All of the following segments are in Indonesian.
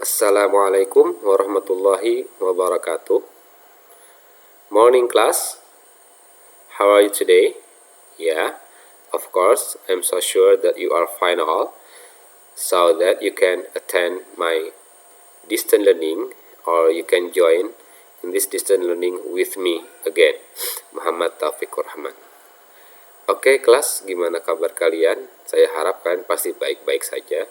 Assalamualaikum warahmatullahi wabarakatuh. Morning class. How are you today? Yeah, of course, I'm so sure that you are fine all, so that you can attend my distant learning or you can join in this distant learning with me again, Muhammad Taufikur Rahman. Oke kelas, gimana kabar kalian? Saya harap kalian pasti baik-baik saja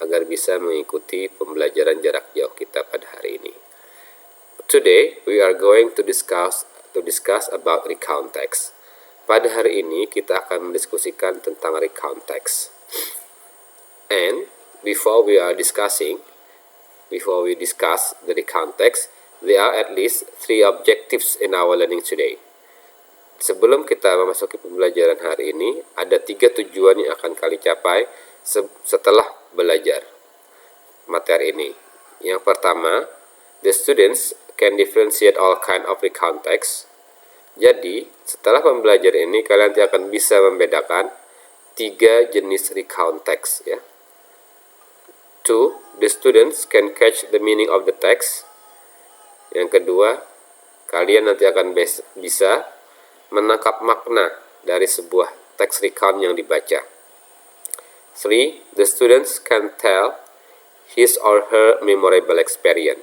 agar bisa mengikuti pembelajaran jarak jauh kita pada hari ini. Today we are going to discuss about recount text. Pada hari ini kita akan mendiskusikan tentang recount text. And before we discuss the recount text, there are at least 3 objectives in our learning today. Sebelum kita memasuki pembelajaran hari ini, ada 3 tujuan yang akan kalian capai setelah belajar materi ini. Yang pertama, the students can differentiate all kind of recount text. Jadi, setelah pembelajaran ini kalian akan bisa membedakan 3 jenis recount text ya. 2, the students can catch the meaning of the text. Yang kedua, kalian nanti akan bisa menangkap makna dari sebuah teks recount yang dibaca. 3, the students can tell his or her memorable experience.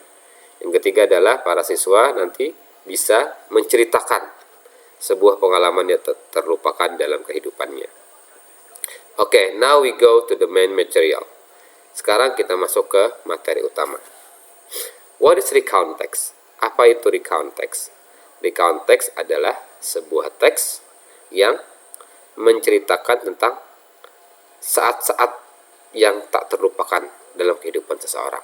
Yang ketiga adalah para siswa nanti bisa menceritakan sebuah pengalaman yang terlupakan dalam kehidupannya. Okay, now we go to the main material. Sekarang kita masuk ke materi utama. What is recount text? Apa itu recount text? Recount text adalah sebuah teks yang menceritakan tentang saat-saat yang tak terlupakan dalam kehidupan seseorang.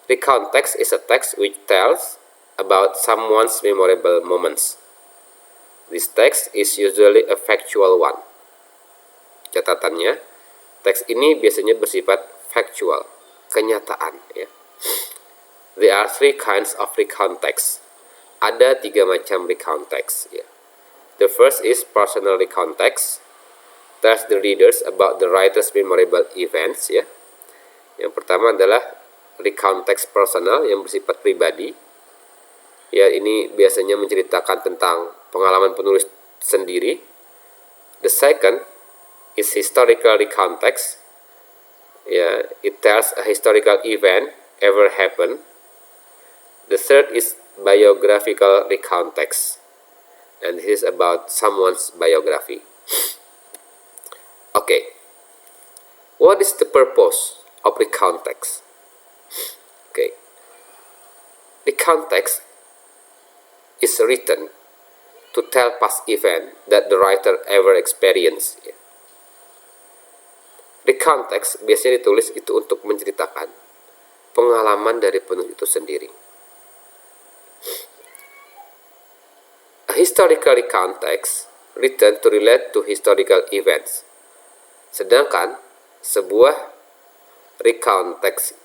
Recount text is a text which tells about someone's memorable moments. This text is usually a factual one. Catatannya, teks ini biasanya bersifat factual, kenyataan ya. There are 3 kinds of recount text. Ada 3 macam recount text ya. The first is personal recount text. Tells the readers about the writer's memorable events ya. Yang pertama adalah recount text personal yang bersifat pribadi. Ya, ini biasanya menceritakan tentang pengalaman penulis sendiri. The second is historical recount text. Ya, it tells a historical event ever happened. The third is biographical recount text. And this is about someone's biography. Okay. What is the purpose of recount text? Okay. Recount text is written to tell past event that the writer ever experienced. Recount text biasanya ditulis itu untuk menceritakan pengalaman dari penulis itu sendiri. A historical recount text written to relate to historical events. Sedangkan sebuah recount text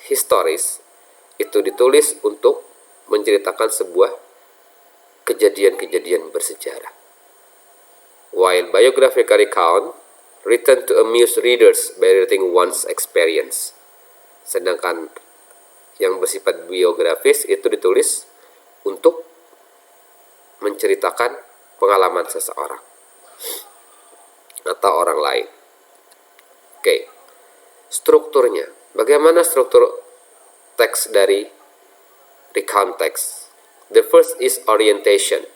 historis itu ditulis untuk menceritakan sebuah kejadian-kejadian bersejarah. While biographical recount written to amuse readers by relating one's experience. Sedangkan yang bersifat biografis itu ditulis untuk menceritakan pengalaman seseorang atau orang lain. Oke. Strukturnya. Bagaimana struktur teks dari recount text? The first is orientation.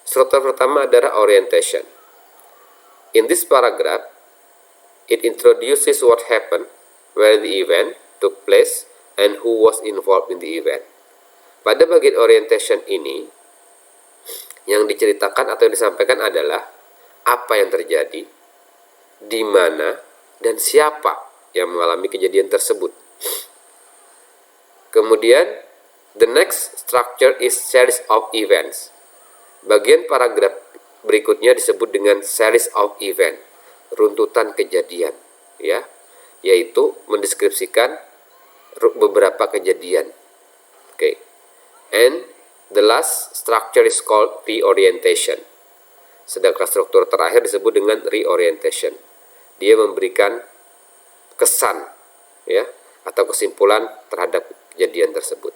Struktur pertama adalah orientation. In this paragraph, it introduces what happened, where the event took place, and who was involved in the event. Pada bagian orientation ini, yang diceritakan atau yang disampaikan adalah apa yang terjadi, di mana, dan siapa yang mengalami kejadian tersebut. Kemudian, the next structure is series of events. Bagian paragraf berikutnya disebut dengan series of event, runtutan kejadian, ya, yaitu mendeskripsikan beberapa kejadian. Okay. And the last structure is called reorientation. Sedangkan struktur terakhir disebut dengan reorientation. Dia memberikan kesan ya atau kesimpulan terhadap kejadian tersebut.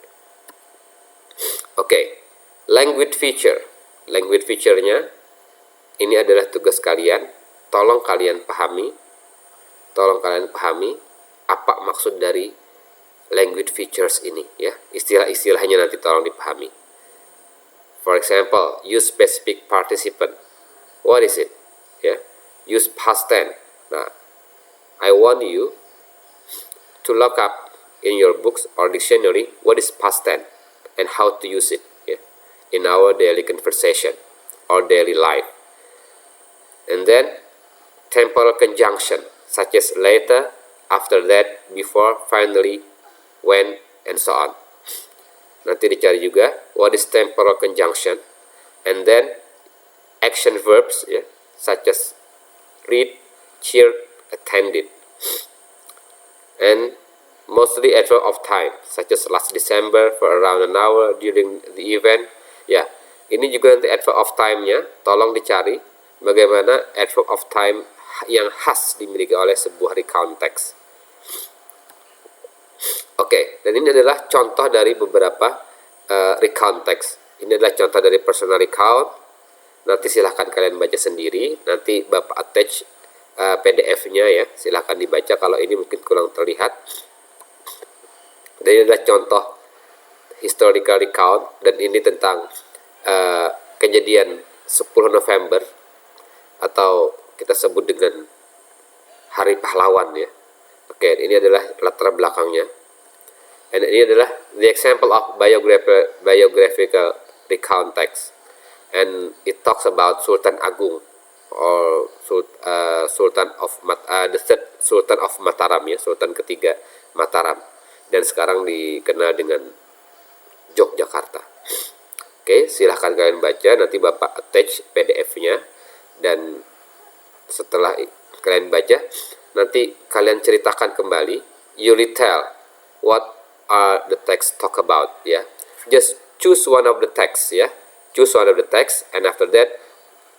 Oke, language feature. Language feature-nya ini adalah tugas kalian. Tolong kalian pahami apa maksud dari language features ini ya. Istilah-istilahnya nanti tolong dipahami. For example, use specific participant. What is it? Ya, use past tense. Nah, I want you to look up in your books or dictionary what is past tense and how to use it in our daily conversation or daily life. And then temporal conjunction such as later, after that, before, finally, when, and so on. Nanti dicari juga what is temporal conjunction, and then action verbs such as read, cheered, attended, and mostly adverb of time such as last December for around an hour during the event. Ya, ini juga nanti adverb of time-nya tolong dicari bagaimana adverb of time yang khas dimiliki oleh sebuah recount text. Oke, dan ini adalah contoh dari beberapa recount text. Ini adalah contoh dari personal recount. Nanti silahkan kalian baca sendiri. Nanti Bapak attach PDF-nya ya. Silahkan dibaca kalau ini mungkin kurang terlihat. Dan ini adalah contoh historical recount. Dan ini tentang kejadian 10 November atau kita sebut dengan Hari Pahlawan ya. Oke, ini adalah latar belakangnya. And ini adalah the example of biographical recount text. And it talks about Sultan Agung or Sultan of the third Sultan of Mataram ya, Sultan ketiga Mataram. Dan sekarang dikenal dengan Yogyakarta. Oke, silahkan kalian baca. Nanti Bapak attach PDF-nya. Dan setelah kalian baca, nanti kalian ceritakan kembali. You retell what are the text talk about ya. Just choose one of the text ya. Choose one of the text and after that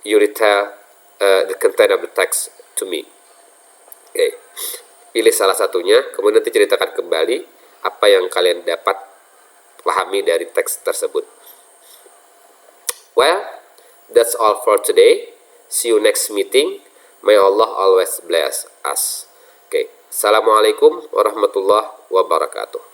you retell the content of the text to me. Oke. Pilih salah satunya, kemudian nanti ceritakan kembali apa yang kalian dapat pahami dari teks tersebut. Well, that's all for today. See you next meeting. May Allah always bless us. Oke. Assalamualaikum warahmatullahi wabarakatuh.